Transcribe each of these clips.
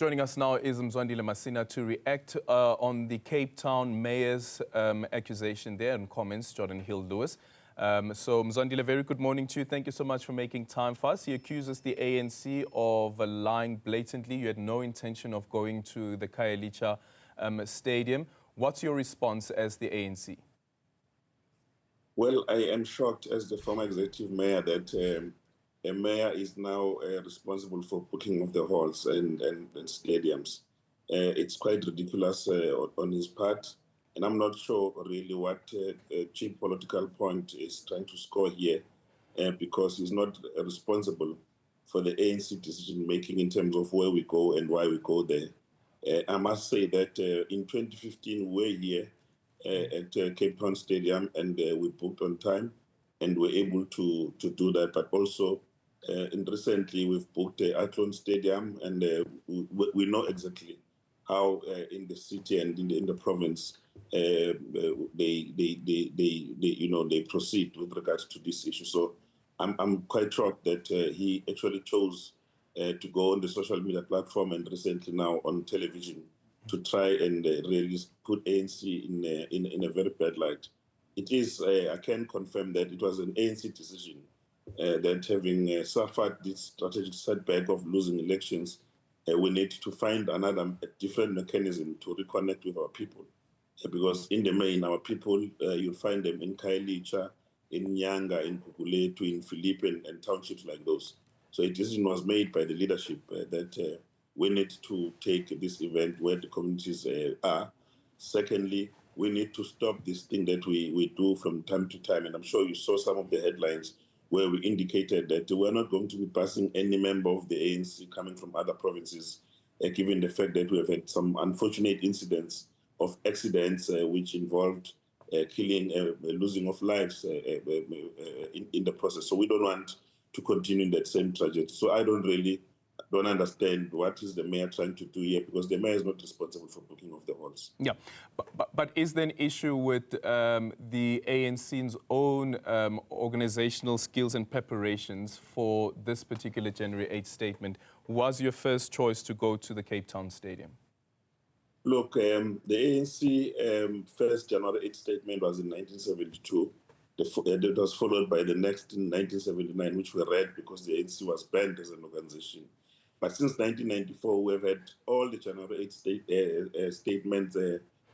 Joining us now is Mzwandile Masina to react on the Cape Town Mayor's accusation there and comments, Geordin Hill-Lewis. So Mzwandile, very good morning to you. Thank you so much for making time for us. He accuses the ANC of lying blatantly. You had no intention of going to the Khayelitsha stadium. What's your response as the ANC? Well, I am shocked as the former executive mayor that a mayor is now responsible for booking of the halls and stadiums. It's quite ridiculous on his part, and I'm not sure really what cheap political point is trying to score here, because he's not responsible for the ANC decision-making in terms of where we go and why we go there. I must say that in 2015, we were here at Cape Town Stadium, and we booked on time, and we're able to do that. But also, recently we've booked the Aldrin Stadium, and we know exactly how in the city and in the province they proceed with regards to this issue. So I'm quite shocked that he actually chose to go on the social media platform and recently now on television to try and really put ANC in a very bad light. It is, I can confirm that it was an ANC decision that having suffered this strategic setback of losing elections, we need to find a different mechanism to reconnect with our people. Because in the main, our people, you'll find them in Khayelitsha, in Nyanga, in Gugulethu, in Philippe, and townships like those. So a decision was made by the leadership that we need to take this event where the communities are. Secondly, we need to stop this thing that we do from time to time. And I'm sure you saw some of the headlines where we indicated that we're not going to be passing any member of the ANC coming from other provinces, given the fact that we have had some unfortunate incidents of accidents which involved killing, losing of lives in the process. So we don't want to continue in that same trajectory. So I don't understand what is the mayor trying to do here, because the mayor is not responsible for booking of the halls. Yeah, but is there an issue with the ANC's own organizational skills and preparations for this particular January 8th statement? Was your first choice to go to the Cape Town Stadium? Look, the ANC first January 8th statement was in 1972. It was followed by the next in 1979, which we read because the ANC was banned as an organization. But since 1994, we have had all the January 8th statements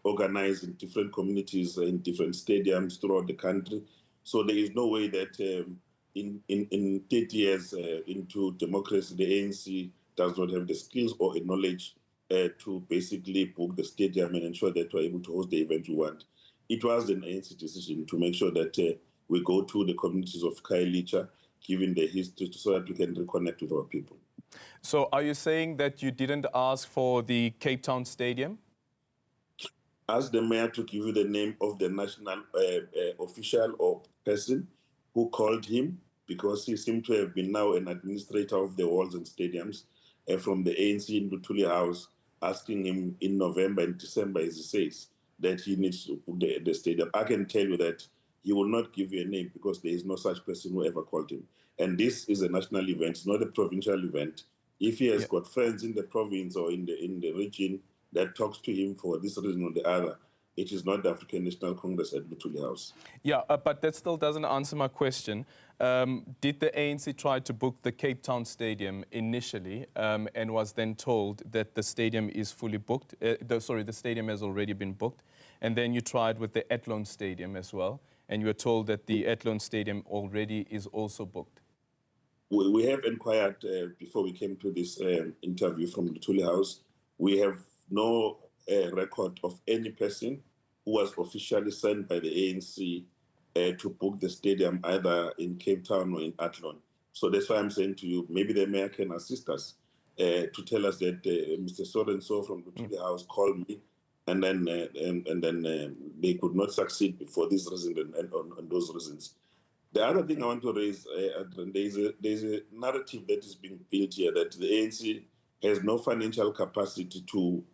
organized in different communities, in different stadiums throughout the country. So there is no way that in 30 years into democracy, the ANC does not have the skills or the knowledge to basically book the stadium and ensure that we're able to host the event we want. It was an ANC decision to make sure that we go to the communities of Khayelitsha, given the history, so that we can reconnect with our people. So are you saying that you didn't ask for the Cape Town Stadium? Ask the mayor to give you the name of the national official or person who called him, because he seemed to have been now an administrator of the halls and stadiums from the ANC in Lutuli House, asking him in November and December, as he says, that he needs to book the stadium. I can tell you that he will not give you a name, because there is no such person who ever called him. And this is a national event, it's not a provincial event. If he has got friends in the province or in the region that talks to him for this reason or the other, it is not the African National Congress at Lutuli House. Yeah, but that still doesn't answer my question. Did the ANC try to book the Cape Town Stadium initially and was then told that the stadium is fully booked? The stadium has already been booked. And then you tried with the Aldrin Stadium as well, and you were told that the Aldrin Stadium already is also booked. We have inquired before we came to this interview from Lutuli House. We have no record of any person who was officially sent by the ANC to book the stadium either in Cape Town or in Aldrin. So that's why I'm saying to you, maybe the mayor can assist us to tell us that Mr. So-and-so from Lutuli House called me, and then they could not succeed for this reason and on those reasons. The other thing I want to raise, there's a narrative that is being built here that the ANC has no financial capacity to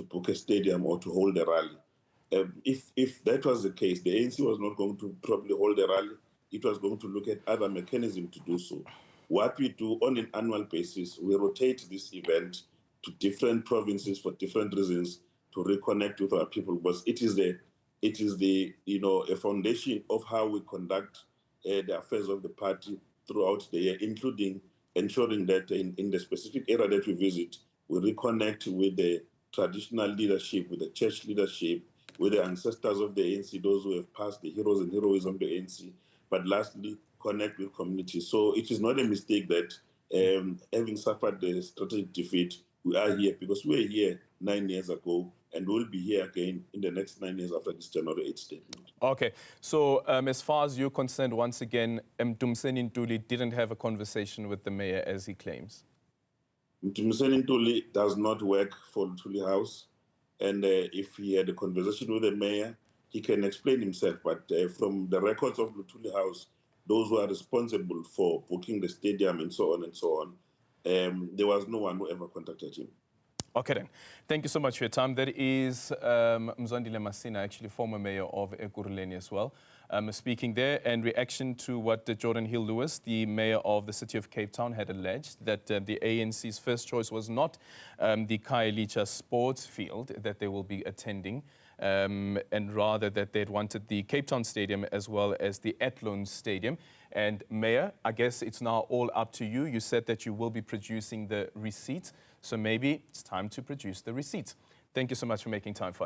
book a stadium or to hold a rally. If that was the case, the ANC was not going to probably hold a rally. It was going to look at other mechanisms to do so. What we do on an annual basis, we rotate this event to different provinces for different reasons to reconnect with our people, because it is the a foundation of how we conduct the affairs of the party throughout the year, including ensuring that in the specific area that we visit, we reconnect with the traditional leadership, with the church leadership, with the ancestors of the ANC, those who have passed, the heroes and heroism of the ANC, but lastly, connect with communities. So it is not a mistake that having suffered the strategic defeat, we are here because we were here 9 years ago, and we'll be here again in the next 9 years after this January 8th statement. Okay, so as far as you're concerned, once again, Mdumiseni Ntuli didn't have a conversation with the mayor as he claims. Mdumiseni Ntuli does not work for Ntuli House, and if he had a conversation with the mayor, he can explain himself. But from the records of Ntuli House, those who are responsible for booking the stadium and so on, there was no one who ever contacted him. Okay then. Thank you so much for your time. That is Mzwandile Masina, actually former mayor of Ekurhuleni as well, speaking there in reaction to what Geordin Hill-Lewis, the mayor of the city of Cape Town, had alleged, that the ANC's first choice was not the Khayelitsha sports field that they will be attending, and rather that they'd wanted the Cape Town Stadium as well as the Aldrin Stadium. And Mayor, I guess it's now all up to you. You said that you will be producing the receipt, so maybe it's time to produce the receipt. Thank you so much for making time for us.